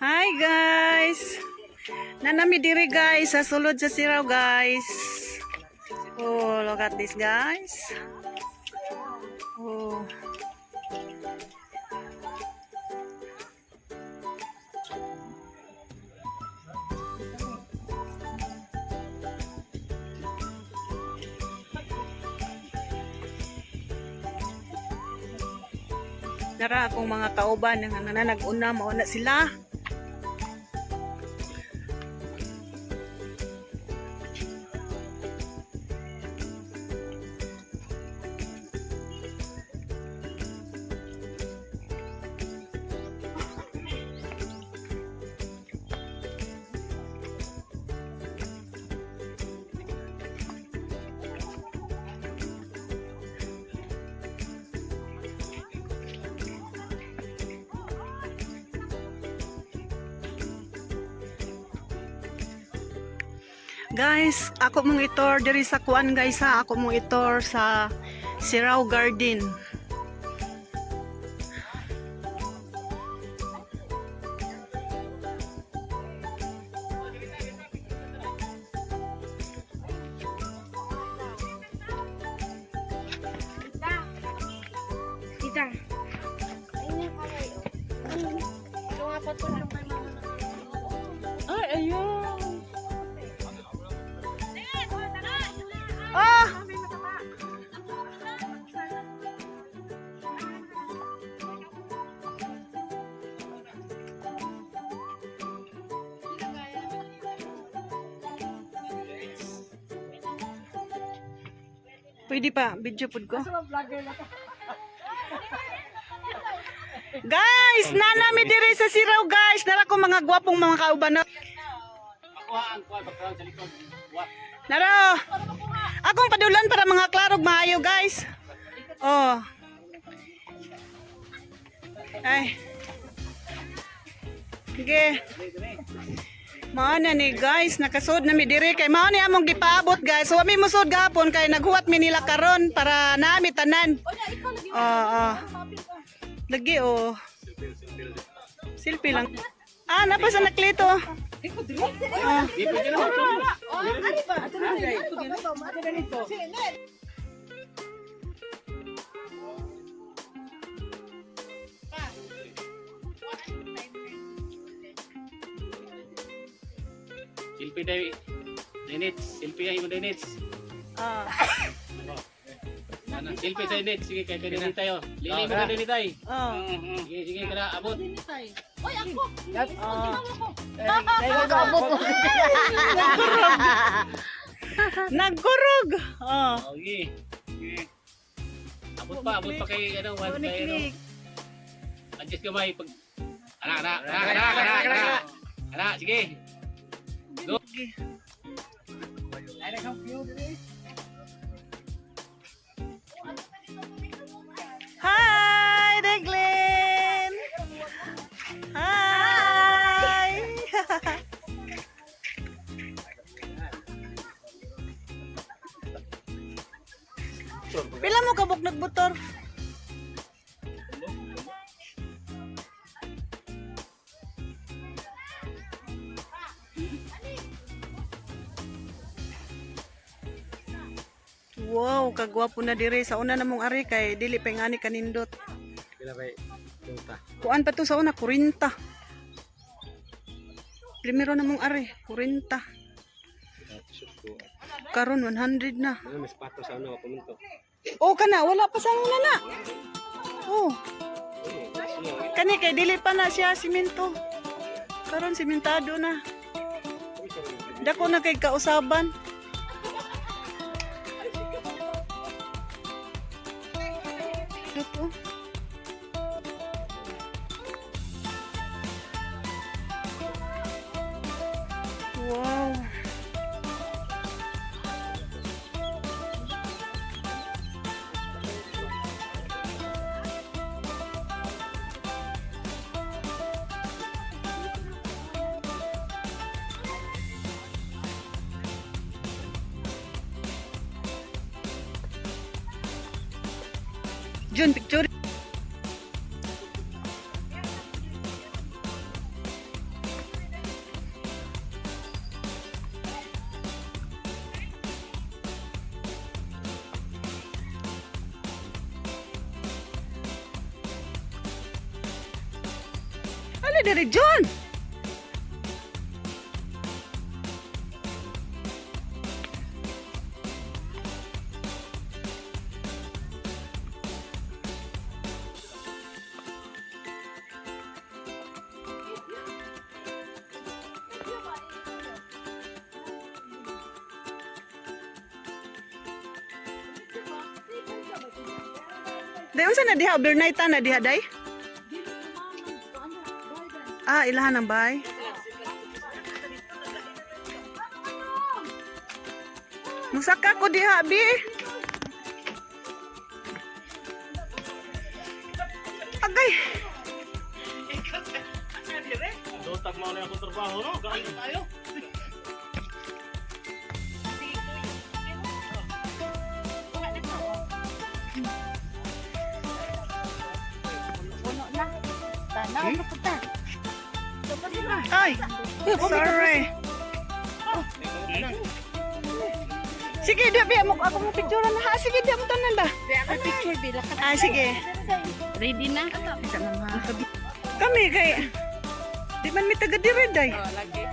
Hi guys! Nanami diri guys sa sulod sa Siraw guys. Oh, look at this guys. Oh. Nara akong mga kauban nga nag-una mauna sila. Guys, ako mong itor diri sa kuan guys ha. Ako mong itor sa Siraw Garden. Tita. Ayun kamay. Ito nga patulong kay mama. Ay, ayun. Ah! Pwede pa, video pod ko. Guys, nanami diri sa Siraw guys. Nara ko mga gwapong mga kauban. Nara. Akong padulan para mga klarog maayo guys. Oh. Ay. Sige. Mao na ni guys, nakasud na mi diri kay mao ni among gipaabot guys. So mi musud gapon kay naghuwat mi nila karon para nami tanan. Oo. Lagi oh. Selfie lang. Ah, napasa naklito. Ah. Silpi day Dinits, silpi ay mo Dinits. Ah. Ano, silpi sa Dinits, sige kay Dinits tayo. Lili mo Dinits tay. Oh. Sige, sige kada abot. Oy, ako. Oh. Nagkabot mo. Nagkurog. Oh. Okay. Sige. Abot pa kay ano, one kay ano. Adjust kamay pag Ana, sige. Go. Hi, Declan. Hi. Pila mo kabuk nagbutor? Wow, kagwapo na dire sa una namong ari kay dili pa ngani kanindot. Pila kay punta. Kuan pa to sa una 40. Primero namong ari 40. Karon 100 na. Ano mas pato sa ano pumunto. Oh kana wala pa sa una na. Oh. Kani kay dili pa na siya simento. Karon simentado na. Dako na kay kausaban. Dako. Wow. Jun, picture. Dali dari John. Day unsa na diha overnight na diha day? Ah, ilahan ang bay. Musaka ko diha bi. Agay. Dotak mo na ako trabaho, no? Gaano tayo? Ay, sorry. Sige, dia biya mo ako mo picture na ha. Sige, dia mo tanan ba? Picture bila ka. Ah, sige. Ready na? Kami kay di man mi taga dire day. Lagi.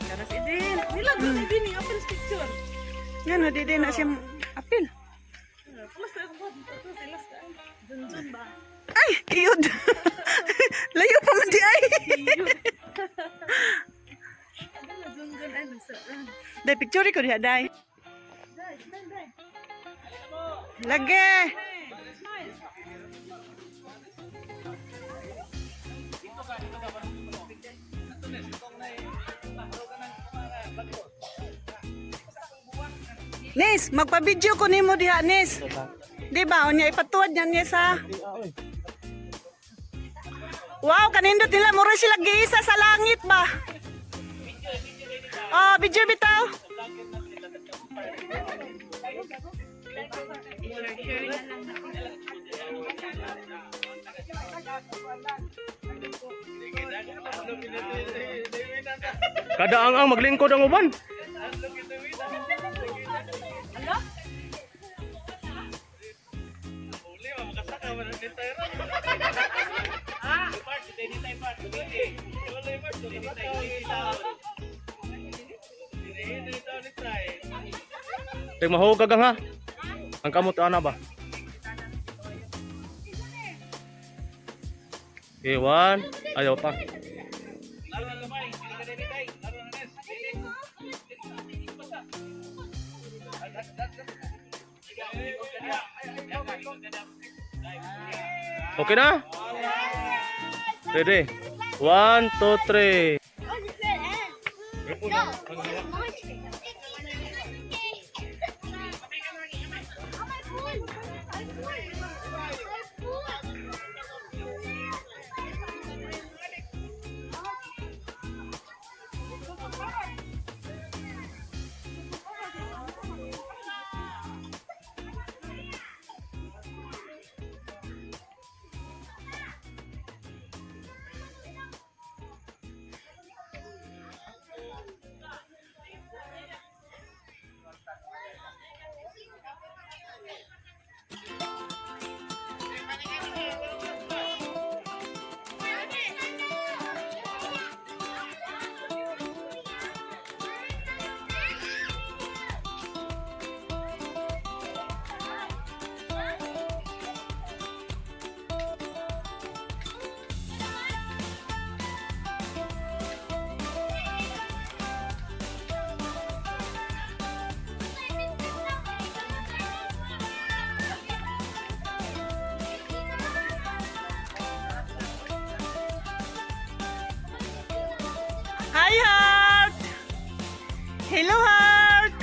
Karas idin. Nila do idin ni apil picture. Yan na di na siya apil. Plus ako ba dito silas ka. Dunjun ba? Ay, iyod. Layo pa man di ay. Dunjun ay nasa. Day picture ko diha day. Lagi. Nis, magpa-video ko nimo diha, Nis. Di ba? Unya ipatuod niya niya sa... Wow, kanindot nila. Mura sila giisa sa langit ba? Oh, video bitaw. Kadaang ang maglingkod ang uban. Tek mahog kagang ha. Ang kamot ana ba? Okay, one. Ayaw pa. Okay na? Ready? 1, 2, 3. Hi, Heart! Hello, Heart!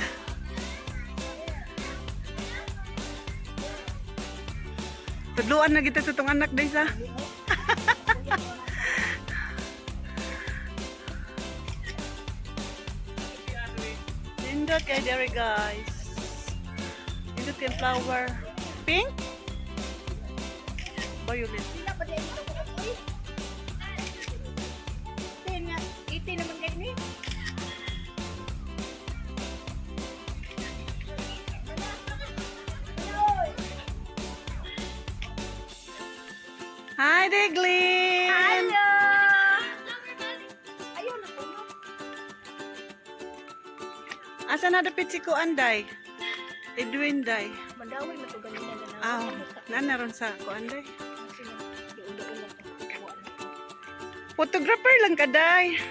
Tudluan na kita sa itong anak, Daysa. Nindot kay Derry, guys. Nindot yung flower. Pink? Violet. Iti naman kayo ni. Hi, Diglin! Hello! Ayun na po. Asa na dapit si Kuan, Day? Edwin, Day. Madaway na to ganyan na lang. Ah, nanaron sa Kuan, Day. Iulo-ulo. Photographer lang ka, Day.